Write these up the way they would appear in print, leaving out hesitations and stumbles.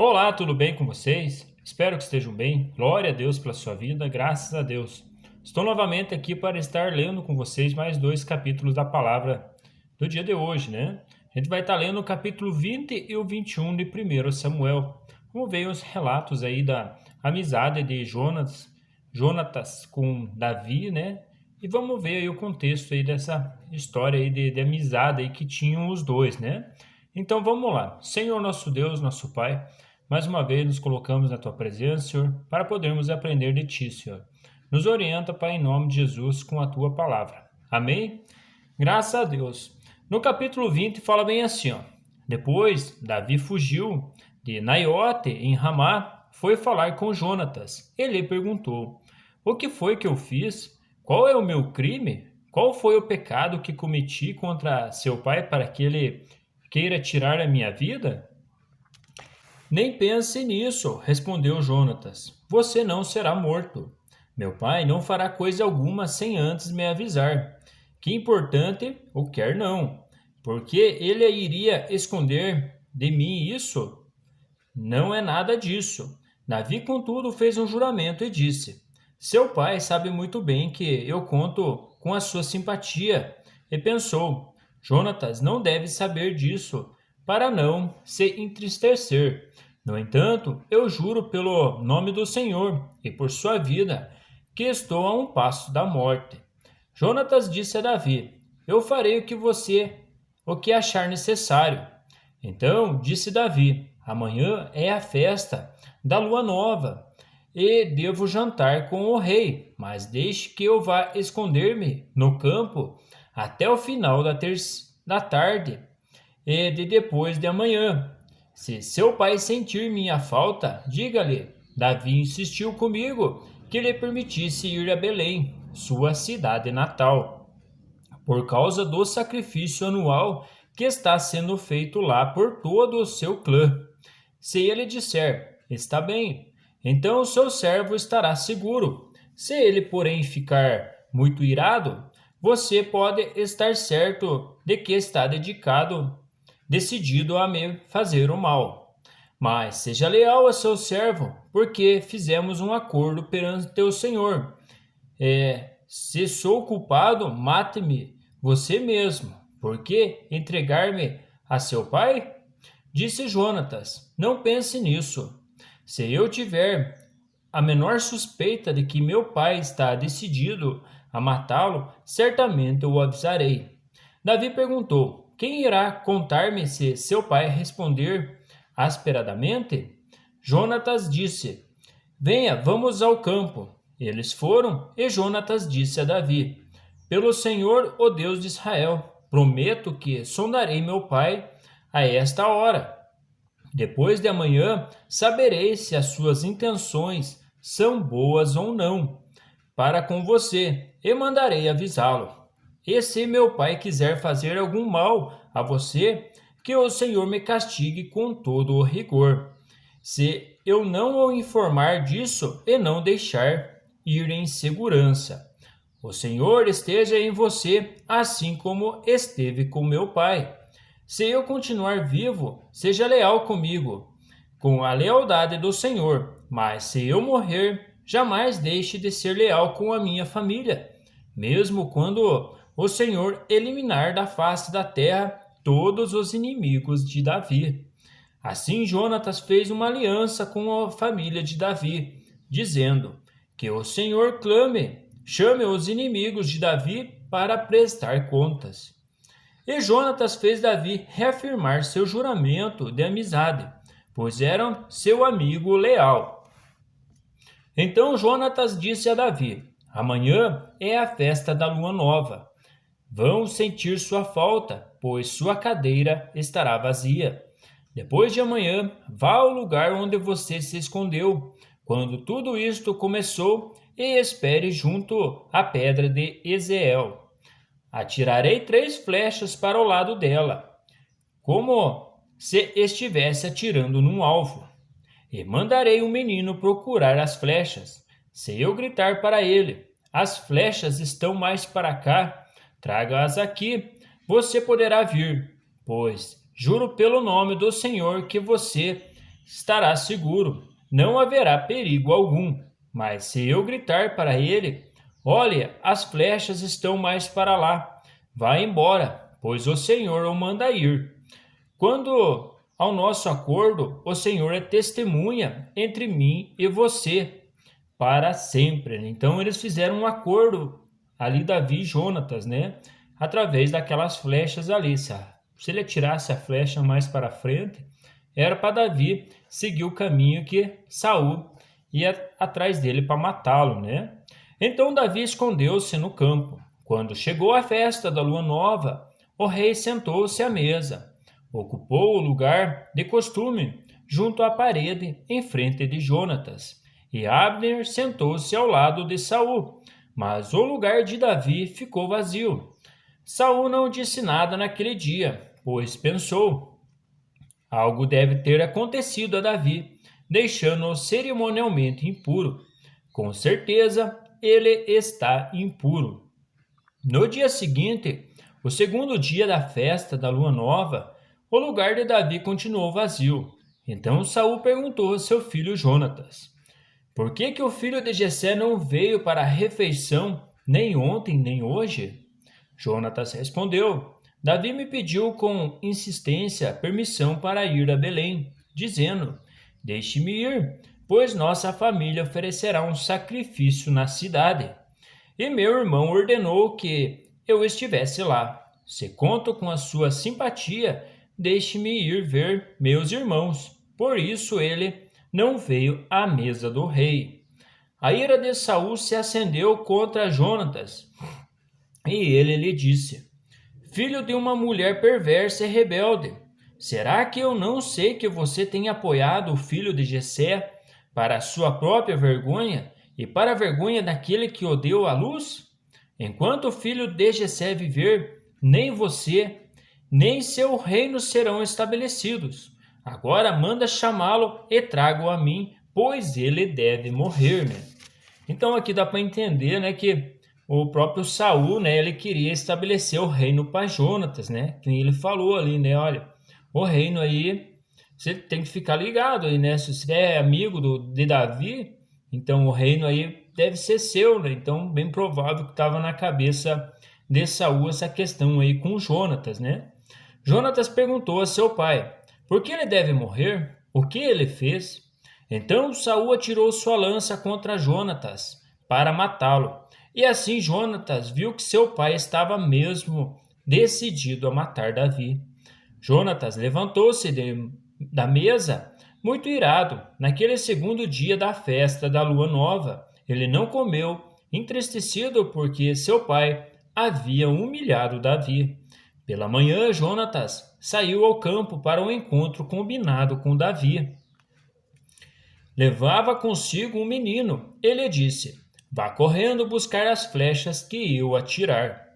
Olá, tudo bem com vocês? Espero que estejam bem. Glória a Deus pela sua vida, graças a Deus. Estou novamente aqui para estar lendo com vocês mais dois capítulos da palavra do dia de hoje, né? A gente vai estar lendo o capítulo 20 e o 21 de 1 Samuel. Vamos ver os relatos aí da amizade de Jonatas com Davi, né? E vamos ver aí o contexto aí dessa história aí de amizade aí que tinham os dois, né? Então vamos lá. Senhor nosso Deus, nosso Pai, mais uma vez nos colocamos na Tua presença, Senhor, para podermos aprender de Ti, Senhor. Nos orienta, Pai, em nome de Jesus, com a Tua palavra. Amém? Graças a Deus. No capítulo 20 fala bem assim, ó. Depois, Davi fugiu de Naiote, em Ramá, foi falar com Jonatas. Ele perguntou, o que foi que eu fiz? Qual é o meu crime? Qual foi o pecado que cometi contra seu pai para que ele queira tirar a minha vida? Nem pense nisso, respondeu Jonatas. Você não será morto. Meu pai não fará coisa alguma sem antes me avisar. Que importante, ou quer não. Porque ele iria esconder de mim isso? Não é nada disso. Davi, contudo, fez um juramento e disse: Seu pai sabe muito bem que eu conto com a sua simpatia. E pensou: Jonatas não deve saber disso, para não se entristecer. No entanto, eu juro pelo nome do Senhor e por sua vida, que estou a um passo da morte. Jonatas disse a Davi: Eu farei o que achar necessário. Então disse Davi: Amanhã é a festa da lua nova e devo jantar com o rei, mas deixe que eu vá esconder-me no campo até o final da tarde e de depois de amanhã. Se seu pai sentir minha falta, diga-lhe. Davi insistiu comigo que lhe permitisse ir a Belém, sua cidade natal, por causa do sacrifício anual que está sendo feito lá por todo o seu clã. Se ele disser, está bem, então o seu servo estará seguro. Se ele, porém, ficar muito irado, você pode estar certo de que está decidido a me fazer o mal. Mas seja leal a seu servo, porque fizemos um acordo perante o Senhor. Se sou culpado, mate-me você mesmo, porque entregar-me a seu pai? Disse Jonatas, não pense nisso. Se eu tiver a menor suspeita de que meu pai está decidido a matá-lo, certamente o avisarei. Davi perguntou, quem irá contar-me se seu pai responder asperadamente? Jonatas disse, venha, vamos ao campo. Eles foram, e Jonatas disse a Davi, pelo Senhor, o Deus de Israel, prometo que sondarei meu pai a esta hora. Depois de amanhã, saberei se as suas intenções são boas ou não, para com você, e mandarei avisá-lo. E se meu pai quiser fazer algum mal a você, que o Senhor me castigue com todo o rigor. Se eu não o informar disso e não deixar ir em segurança. O Senhor esteja em você, assim como esteve com meu pai. Se eu continuar vivo, seja leal comigo, com a lealdade do Senhor. Mas se eu morrer, jamais deixe de ser leal com a minha família, mesmo quando o Senhor eliminar da face da terra todos os inimigos de Davi. Assim Jonatas fez uma aliança com a família de Davi, dizendo que o Senhor chame os inimigos de Davi para prestar contas. E Jonatas fez Davi reafirmar seu juramento de amizade, pois era seu amigo leal. Então Jonatas disse a Davi, amanhã é a festa da lua nova. Vão sentir sua falta, pois sua cadeira estará vazia. Depois de amanhã, vá ao lugar onde você se escondeu, quando tudo isto começou, e espere junto à pedra de Ezel. Atirarei 3 flechas para o lado dela, como se estivesse atirando num alvo. E mandarei o menino procurar as flechas. Se eu gritar para ele, as flechas estão mais para cá, traga-as aqui, você poderá vir, pois juro pelo nome do Senhor que você estará seguro, não haverá perigo algum. Mas se eu gritar para ele: olha, as flechas estão mais para lá, vá embora, pois o Senhor o manda ir. Quando ao nosso acordo, o Senhor é testemunha entre mim e você para sempre, né? Então eles fizeram um acordo ali, Davi e Jonatas, né? Através daquelas flechas ali. Se ele atirasse a flecha mais para frente, era para Davi seguir o caminho que Saul ia atrás dele para matá-lo, né? Então Davi escondeu-se no campo. Quando chegou a festa da lua nova, o rei sentou-se à mesa. Ocupou o lugar de costume junto à parede em frente de Jonatas. E Abner sentou-se ao lado de Saul, mas o lugar de Davi ficou vazio. Saul não disse nada naquele dia, pois pensou: algo deve ter acontecido a Davi, deixando-o cerimonialmente impuro. Com certeza, ele está impuro. No dia seguinte, o segundo dia da festa da lua nova, o lugar de Davi continuou vazio. Então Saul perguntou a seu filho Jonatas: por que o filho de Jessé não veio para a refeição nem ontem nem hoje? Jonatas respondeu: Davi me pediu com insistência permissão para ir a Belém, dizendo: deixe-me ir, pois nossa família oferecerá um sacrifício na cidade. E meu irmão ordenou que eu estivesse lá. Se conto com a sua simpatia, deixe-me ir ver meus irmãos. Por isso ele não veio à mesa do rei. A ira de Saul se acendeu contra Jonatas, e ele lhe disse: filho de uma mulher perversa e rebelde, será que eu não sei que você tem apoiado o filho de Jessé para a sua própria vergonha e para a vergonha daquele que o deu à luz? Enquanto o filho de Jessé viver, nem você, nem seu reino serão estabelecidos. Agora manda chamá-lo e traga-o a mim, pois ele deve morrer, né? Então aqui dá para entender, né, que o próprio Saul, né, ele queria estabelecer o reino para Jonatas, né? Que nem ele falou ali, né? Olha, o reino aí você tem que ficar ligado aí, né? Se você é amigo de Davi, então o reino aí deve ser seu, né? Então bem provável que estava na cabeça de Saul essa questão aí com Jonatas, né? Jonatas perguntou a seu pai: por que ele deve morrer? O que ele fez? Então Saul atirou sua lança contra Jonatas para matá-lo. E assim Jonatas viu que seu pai estava mesmo decidido a matar Davi. Jonatas levantou-se da mesa muito irado. Naquele segundo dia da festa da lua nova, ele não comeu, entristecido porque seu pai havia humilhado Davi. Pela manhã, Jonatas saiu ao campo para um encontro combinado com Davi. Levava consigo um menino. Ele disse: vá correndo buscar as flechas que eu atirar.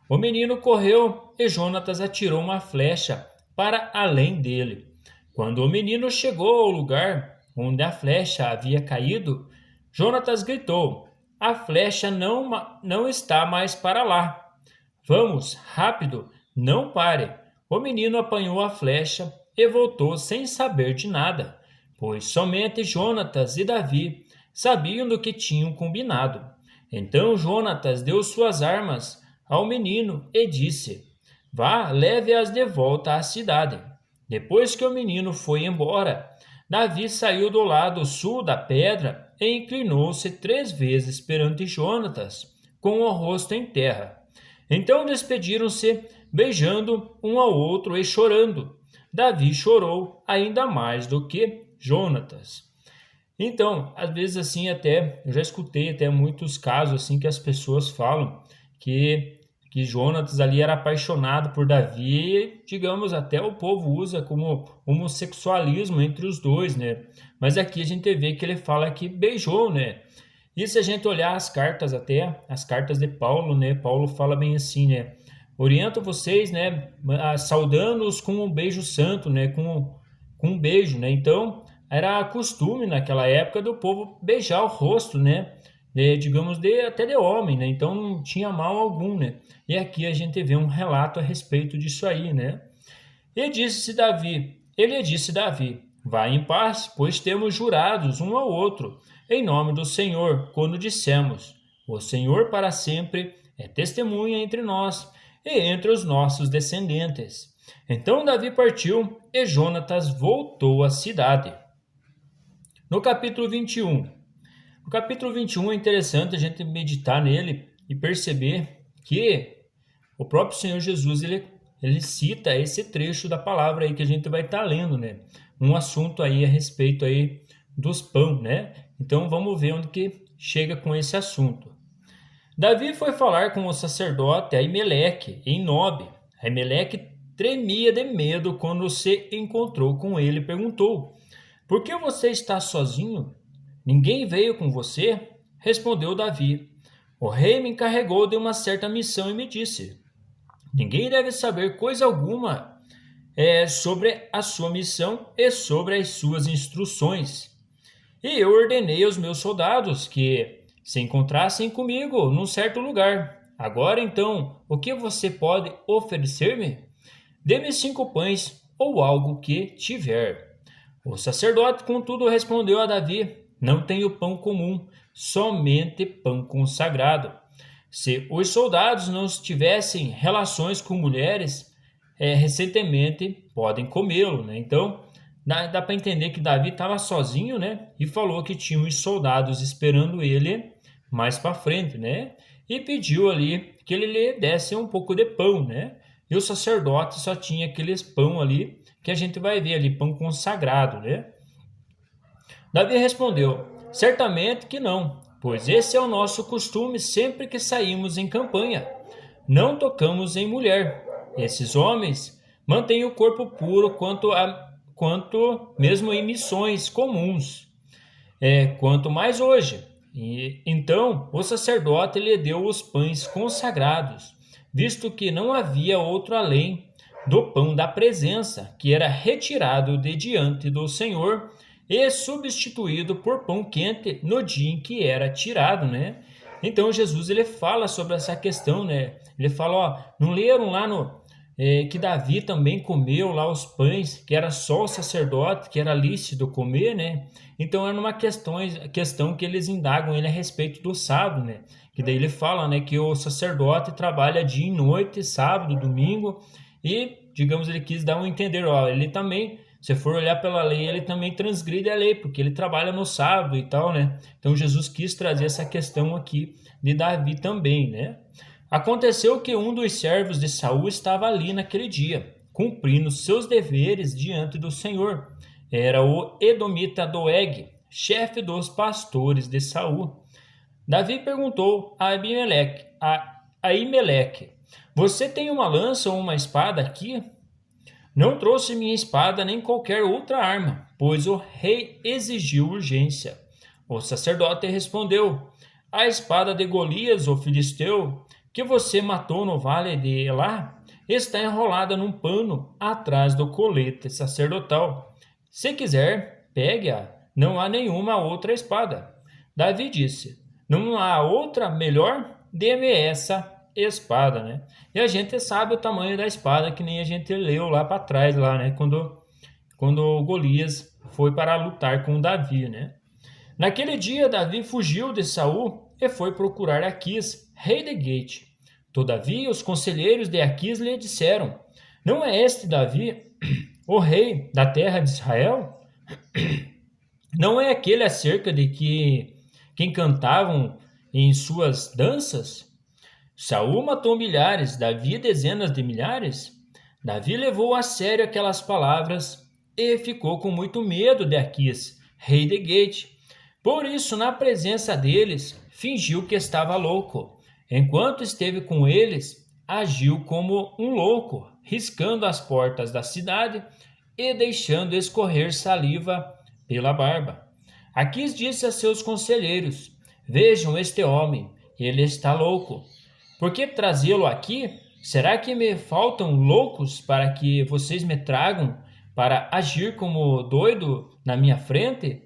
O menino correu e Jonatas atirou uma flecha para além dele. Quando o menino chegou ao lugar onde a flecha havia caído, Jonatas gritou: a flecha não está mais para lá. Vamos, rápido, não pare. O menino apanhou a flecha e voltou sem saber de nada, pois somente Jonatas e Davi sabiam do que tinham combinado. Então Jonatas deu suas armas ao menino e disse: vá, leve-as de volta à cidade. Depois que o menino foi embora, Davi saiu do lado sul da pedra e inclinou-se 3 vezes perante Jonatas, com o rosto em terra. Então despediram-se, beijando um ao outro e chorando. Davi chorou ainda mais do que Jonatas. Então, às vezes assim até, eu já escutei até muitos casos assim que as pessoas falam que Jonatas ali era apaixonado por Davi, digamos, até o povo usa como homossexualismo entre os dois, né? Mas aqui a gente vê que ele fala que beijou, né? E se a gente olhar as cartas até, as cartas de Paulo, né? Paulo fala bem assim, né? Oriento vocês, né? Saudando-os com um beijo santo, né? Com um beijo, né? Então, era costume naquela época do povo beijar o rosto, né? Digamos, até de homem, né? Então não tinha mal algum, né? E aqui a gente vê um relato a respeito disso aí, né? Ele disse Davi, Vá em paz, pois temos jurados um ao outro, em nome do Senhor, quando dissemos: O Senhor para sempre é testemunha entre nós e entre os nossos descendentes. Então Davi partiu e Jonatas voltou à cidade. No capítulo 21. No capítulo 21 é interessante a gente meditar nele e perceber que o próprio Senhor Jesus ele cita esse trecho da palavra aí que a gente vai estar lendo, né? Um assunto aí a respeito aí dos pão, né? Então vamos ver onde que chega com esse assunto. Davi foi falar com o sacerdote Aimeleque em Nobe. Aimeleque tremia de medo quando se encontrou com ele e perguntou: Por que você está sozinho? Ninguém veio com você? Respondeu Davi: O rei me encarregou de uma certa missão e me disse: Ninguém deve saber coisa alguma sobre a sua missão e sobre as suas instruções. E eu ordenei aos meus soldados que se encontrassem comigo num certo lugar. Agora então, o que você pode oferecer-me? Dê-me 5 pães ou algo que tiver. O sacerdote, contudo, respondeu a Davi: Não tenho pão comum, somente pão consagrado. Se os soldados não tivessem relações com mulheres, recentemente podem comê-lo, né? Então, dá para entender que Davi estava sozinho, né? E falou que tinha os soldados esperando ele mais para frente, né? E pediu ali que ele lhe desse um pouco de pão, né? E o sacerdote só tinha aqueles pão ali que a gente vai ver ali, pão consagrado, né? Davi respondeu: Certamente que não, pois esse é o nosso costume sempre que saímos em campanha. Não tocamos em mulher. Esses homens mantêm o corpo puro quanto mesmo em missões comuns, quanto mais hoje. E então o sacerdote lhe deu os pães consagrados, visto que não havia outro além do pão da presença, que era retirado de diante do Senhor e substituído por pão quente no dia em que era tirado, né? Então Jesus ele fala sobre essa questão, né? Ele fala, ó, não leram lá que Davi também comeu lá os pães, que era só o sacerdote, que era lícito comer, né? Então é uma questão que eles indagam ele a respeito do sábado, né? Que daí ele fala, né, que o sacerdote trabalha dia e noite, sábado, domingo, e, digamos, ele quis dar um entender, ó, ele também, se for olhar pela lei, ele também transgride a lei, porque ele trabalha no sábado e tal, né? Então Jesus quis trazer essa questão aqui de Davi também, né? Aconteceu que um dos servos de Saul estava ali naquele dia, cumprindo seus deveres diante do Senhor. Era o edomita Doeg, chefe dos pastores de Saul. Davi perguntou a Aimeleque: Você tem uma lança ou uma espada aqui? Não trouxe minha espada nem qualquer outra arma, pois o rei exigiu urgência. O sacerdote respondeu: A espada de Golias, o filisteu, que você matou no vale de Elá, está enrolada num pano atrás do colete sacerdotal. Se quiser, pegue-a, não há nenhuma outra espada. Davi disse: Não há outra melhor? Dê-me essa espada, né? E a gente sabe o tamanho da espada, que nem a gente leu lá para trás, lá, né? Quando Golias foi para lutar com Davi, né? Naquele dia, Davi fugiu de Saul e foi procurar Aquis, rei de Gate. Todavia, os conselheiros de Aquis lhe disseram: Não é este Davi, o rei da terra de Israel? Não é aquele acerca de quem cantavam em suas danças? Saul matou milhares, Davi dezenas de milhares. Davi levou a sério aquelas palavras e ficou com muito medo de Aquis, rei de Gate. Por isso, na presença deles, fingiu que estava louco. Enquanto esteve com eles, agiu como um louco, riscando as portas da cidade e deixando escorrer saliva pela barba. Aquis disse a seus conselheiros: Vejam este homem, ele está louco. Por que trazê-lo aqui? Será que me faltam loucos para que vocês me tragam para agir como doido na minha frente?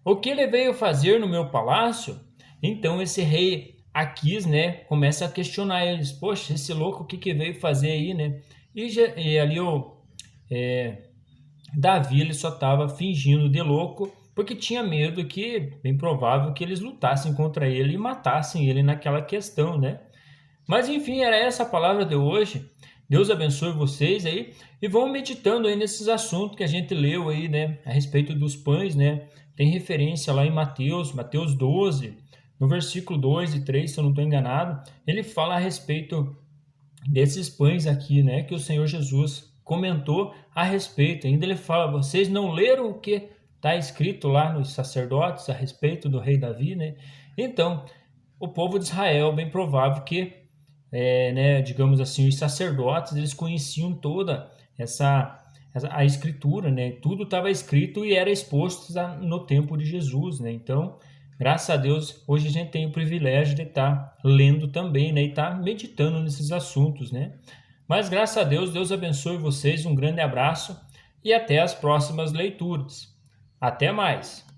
O que ele veio fazer no meu palácio? Então esse rei Aquis, né, começa a questionar eles. Poxa, esse louco, o que veio fazer aí, né? E ali Davi ele só estava fingindo de louco porque tinha medo que, bem provável, que eles lutassem contra ele e matassem ele naquela questão, né? Mas enfim, era essa a palavra de hoje. Deus abençoe vocês aí e vão meditando aí nesses assuntos que a gente leu aí, né, a respeito dos pães, né? Tem referência lá em Mateus 12, no versículo 2 e 3, se eu não estou enganado, ele fala a respeito desses pães aqui, né, que o Senhor Jesus comentou a respeito. Ainda ele fala: vocês não leram o que está escrito lá nos sacerdotes a respeito do rei Davi, né? Então, o povo de Israel, bem provável que, né, digamos assim, os sacerdotes, eles conheciam toda a escritura, né? Tudo estava escrito e era exposto no tempo de Jesus, né? Então, graças a Deus, hoje a gente tem o privilégio de estar lendo também, né? E estar meditando nesses assuntos, né? Mas graças a Deus, Deus abençoe vocês, um grande abraço e até as próximas leituras. Até mais!